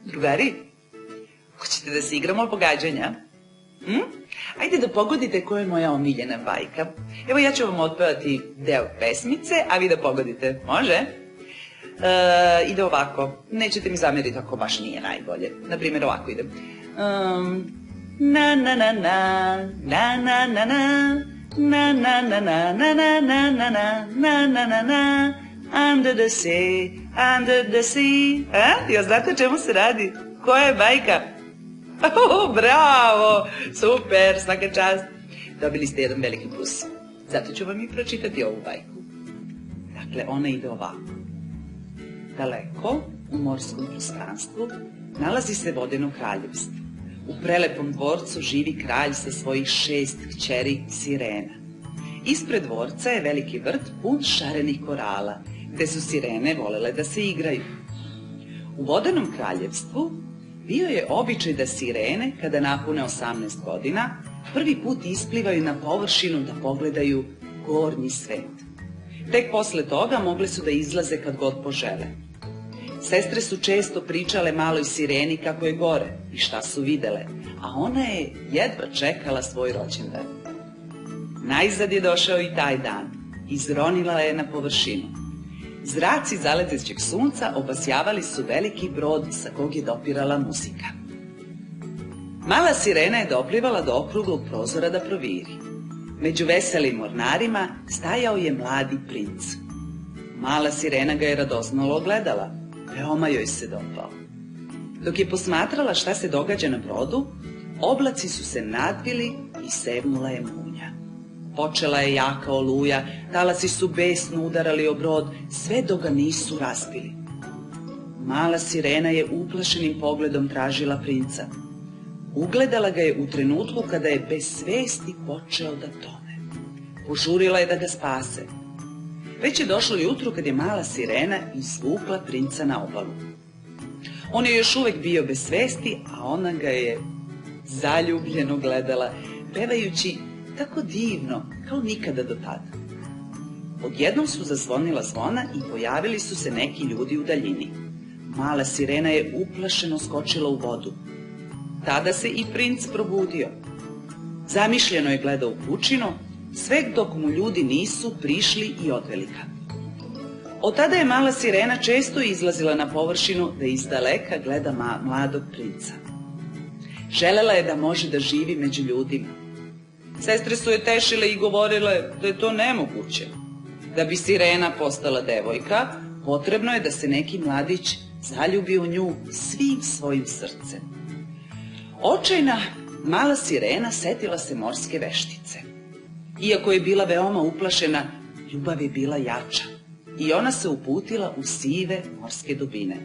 Drugari, hoćete da se igramo pogađanja? Ajde da pogodite koja je moja omiljena bajka. Evo ja ću vam otpevati deo pesmice, a vi da pogodite. Može? Ide ovako. Nećete mi zameriti ako baš nije najbolje. Naprimjer ovako ide. Na na na na, na na na na, na na na na, na na na na na, na na na na, under the sea, under the sea. Ja znate čemu se radi? Koja je bajka? Bravo, super, svaka čast. Dobili ste jedan veliki plus. Zato ću vam i pročitati ovu bajku. Dakle, ona ide ovako. Daleko, u morskom prostranstvu, nalazi se vodeno kraljevstvo. U prelepom dvorcu živi kralj sa svojih 6 kćeri sirena. Ispred dvorca je veliki vrt pun šarenih korala, gde su sirene volele da se igraju. U vodenom kraljevstvu bio je običaj da sirene, kada napune 18 godina, prvi put isplivaju na površinu da pogledaju gornji svet. Tek posle toga mogle su da izlaze kad god požele. Sestre su često pričale maloj sireni kako je gore i šta su videle, a ona je jedva čekala svoj rođendan. Najzad je došao i taj dan. Izronila je na površinu. Zraci zaletećeg sunca obasjavali su veliki brod sa kog je dopirala muzika. Mala sirena je doplivala do okruglog prozora da proviri. Među veselim mornarima stajao je mladi princ. Mala sirena ga je radoznalo gledala, veoma joj se dopao. Dok je posmatrala šta se događa na brodu, oblaci su se nadvili i sevnula je munja. Počela je jaka oluja, talasi su besno udarali o brod, sve dok ga nisu razbili. Mala sirena je uplašenim pogledom tražila princa. Ugledala ga je u trenutku kada je bez svesti počeo da tone. Požurila je da ga spase. Već je došlo jutro kad je mala sirena izvukla princa na obalu. On je još uvek bio bez svesti, a ona ga je zaljubljeno gledala, pevajući tako divno, kao nikada do tada. Odjednom su zazvonila zvona i pojavili su se neki ljudi u daljini. Mala sirena je uplašeno skočila u vodu. Tada se i princ probudio. Zamišljeno je gledao u pučinu, sve dok mu ljudi nisu prišli i odveli ga. Od tada je mala sirena često izlazila na površinu da izdaleka gleda mladog princa. Želela je da može da živi među ljudima. Sestre su je tešile i govorile da je to nemoguće. Da bi sirena postala devojka, potrebno je da se neki mladić zaljubi u nju svim svojim srcem. Očajna mala sirena setila se morske veštice. Iako je bila veoma uplašena, ljubav je bila jača i ona se uputila u sive morske dubine.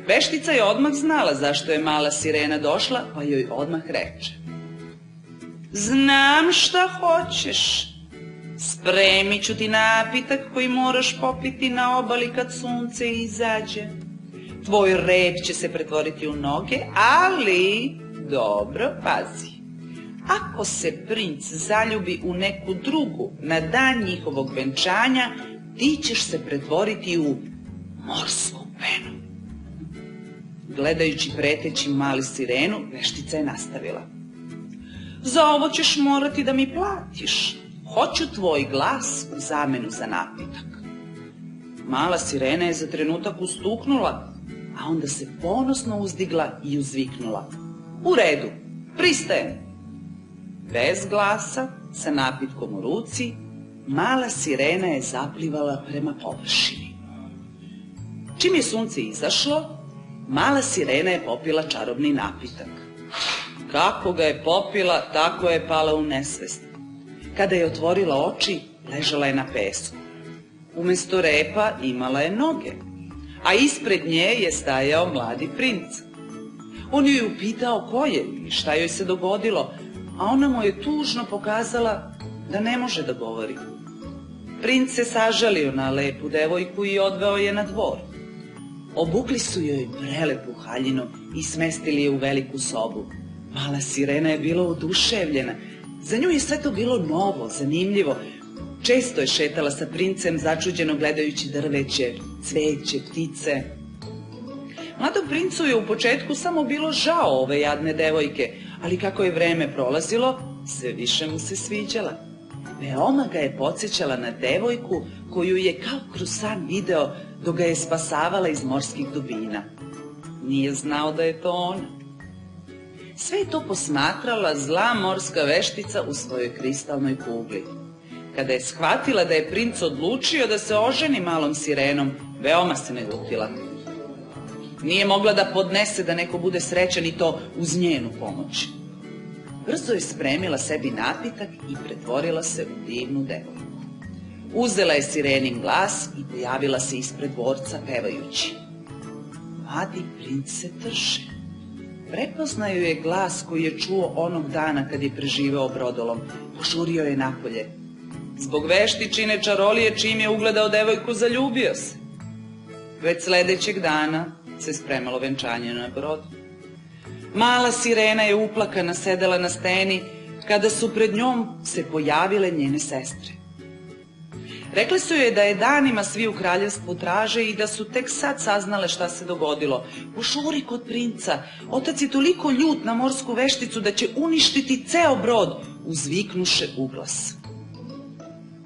Veštica je odmah znala zašto je mala sirena došla, pa joj odmah reče: znam šta hoćeš. Spremit ću ti napitak koji moraš popiti na obali kad sunce izađe. Tvoj rep će se pretvoriti u noge, ali dobro, pazi. Ako se princ zaljubi u neku drugu na dan njihovog venčanja, ti ćeš se pretvoriti u morsku penu. Gledajući preteći mali sirenu, veštica je nastavila: za ovo ćeš morati da mi platiš. Hoću tvoj glas u zamenu za napitak. Mala sirena je za trenutak ustuknula, a onda se ponosno uzdigla i uzviknula: u redu, pristajem. Bez glasa, sa napitkom u ruci, mala sirena je zaplivala prema površini. Čim je sunce izašlo, mala sirena je popila čarobni napitak. Kako ga je popila, tako je pala u nesvest. Kada je otvorila oči, ležala je na pesku. Umesto repa imala je noge, a ispred nje je stajao mladi princ. On joj je upitao ko je i šta joj se dogodilo, a ona mu je tužno pokazala da ne može da govori. Princ se sažalio na lepu devojku i odveo je na dvor. Obukli su joj prelepu haljinu i smestili je u veliku sobu. Mala sirena je bila oduševljena. Za nju je sve to bilo novo, zanimljivo. Često je šetala sa princem, začuđeno gledajući drveće, cveće, ptice. Mladom princu je u početku samo bilo žao ove jadne devojke, ali kako je vreme prolazilo, sve više mu se sviđala. Veoma ga je podsjećala na devojku koju je kao kroz san video dok ga je spasavala iz morskih dubina. Nije znao da je to ona. Sve je to posmatrala zla morska veštica u svojoj kristalnoj kugli. Kada je shvatila da je princ odlučio da se oženi malom sirenom, veoma se naljutila. Nije mogla da podnese da neko bude srećan i to uz njenu pomoć. Brzo je spremila sebi napitak i pretvorila se u divnu devojku. Uzela je sirenin glas i pojavila se ispred dvorca pevajući. Mladi princ se trše. Prepoznao je glas koji je čuo onog dana kad je preživeo brodolom. Požurio je napolje. Zbog veštičine čarolije čim je ugledao devojku, zaljubio se. Već sledećeg dana se spremalo venčanje na brodu. Mala sirena je uplakana sedela na steni kada su pred njom se pojavile njene sestre. Rekle su joj da je danima svi u kraljevstvu traže i da su tek sad saznale šta se dogodilo. Požuri kod princa, otac je toliko ljut na morsku vešticu da će uništiti ceo brod, uzviknuše uglas.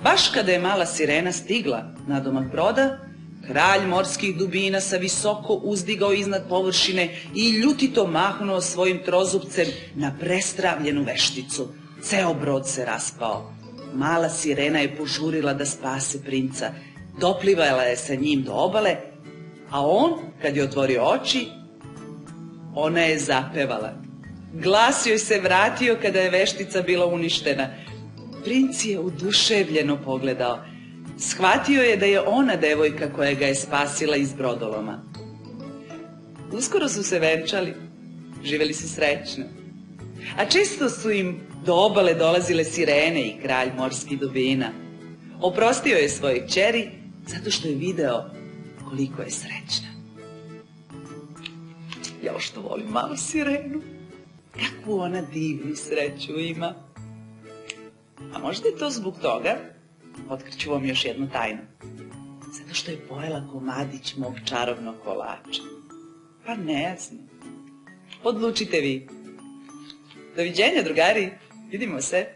Baš kada je mala sirena stigla na domak broda, kralj morskih dubina sa visoko uzdigao iznad površine i ljutito mahnuo svojim trozupcem na prestravljenu vešticu. Ceo brod se raspao. Mala sirena je požurila da spase princa. Doplivala je sa njim do obale, a on, kad je otvorio oči, ona je zapevala. Glas joj se vratio kada je veštica bila uništena. Princ je oduševljeno pogledao. Shvatio je da je ona devojka koja ga je spasila iz brodoloma. Uskoro su se venčali, živeli su srećno. A često su im do obale dolazile sirene i kralj morskih dubina. Oprostio je svojoj kćeri zato što je video koliko je srećna. Ja što volim malu sirenu. Kakvu ona divnu sreću ima. A možda je to zbog toga, otkriću vam još jednu tajnu, zato što je pojela komadić mog čarobnog kolača. Pa ne znam. Odlučite vi. Doviđenja, drugari. Vidimo se.